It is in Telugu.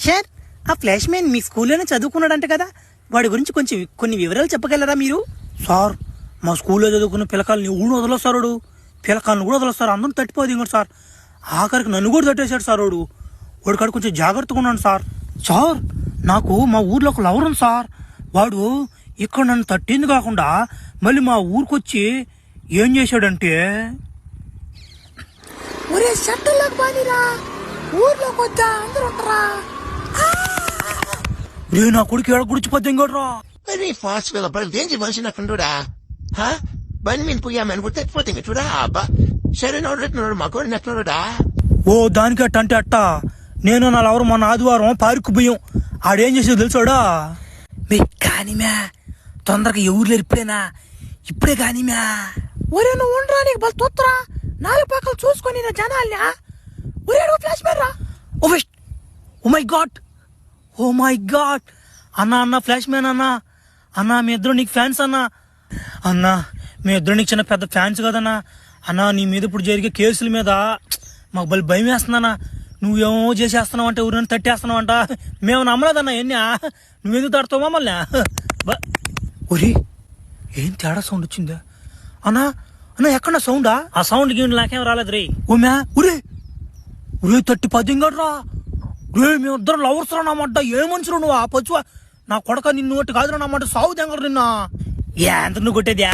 సార్, ఆ ఫ్లాష్ మ్యాన్ మీ స్కూల్లోనే చదువుకున్నాడంట కదా, వాడి గురించి కొన్ని వివరాలు చెప్పగలరా మీరు? సార్, మా స్కూల్లో చదువుకున్న పిల్లకాయలని ఊడు వదిలేస్తాడు, పిల్లకాయలను కూడా వదిలేస్తారు, అందరూ తట్టిపోదు ఇంకోటి సార్. ఆఖరికి నన్ను కూడా తట్టేశాడు సార్. వాడు కాడ కొంచెం జాగ్రత్తగా ఉన్నాను సార్. సార్, నాకు మా ఊర్లో ఒక లవర్ ఉంది సార్. వాడు ఇక్కడ నన్ను తట్టింది కాకుండా మళ్ళీ మా ఊరికొచ్చి ఏం చేశాడంటే, ఒరే షట్టర్లకు బానిరా, ఊర్లోకి వచ్చా అందరూ ఉంటారా? రే నా కొడుకు ఏడ గుడిచిపోద్ది ఇంకోట్రా. Very fast willen, but deze mensen naar kan doen daar. Ha? Ben min poeja men wordt het voting het daar. Ba. Shere no rit no ma ko net no daar. ఓ దానికి అంటే అట్ట. నేను నా లవర్ మొన్న ఆదివారం పార్కు పోయాం. ఆడేం చేసేది తెలుసాడా? మీ కానీ మ్యా, తొందరగా ఎవరు లేరు, ఇప్పుడే కానీ మ్యా. ఒరే నువ్వు ఉండరా, నీకు బల్ తొత్తరా, నాలుగు పక్కలు చూసుకొని నా జనాల్ని. ఒరే నువ్వు ఫ్లాష్ మ్యాన్ రా. ఓ మై గాడ్ అన్న ఫ్లాష్ మ్యాన్ అన్న మీ ఇద్దరు నీకు ఫ్యాన్స్ అన్న మీ ఇద్దరు నీకు చిన్న పెద్ద ఫ్యాన్స్ కదన్నా. అన్న నీ మీద ఇప్పుడు జరిగే కేసుల మీద మాకు బలి భయం వేస్తుందన్నా. నువ్వేమో చేసేస్తున్నావు అంటే ఊరిని తట్టేస్తున్నావు అంట. మేము నమ్మలేదన్నా ఎన్ని. నువ్వెందుకు తడతావు మమ్మల్ని? ఒరే ఏం తేడా సౌండ్ వచ్చిందా అన్న ఎక్కడ సౌండా? ఆ సౌండ్ గీండి నాకేం రాలేదు రే. ఒరే 30 ఇంకట్రా రే, మేమిద్దరం లవర్స్ రానమాట. ఏ మనుషులు నువ్వు? ఆ పచ్చువా నా కొడక, నిన్ను ఒకటి కాదు రానమాట. సాగు దెంగరు నిన్న. ఏ అంత నువ్వు కొట్టేద్యా?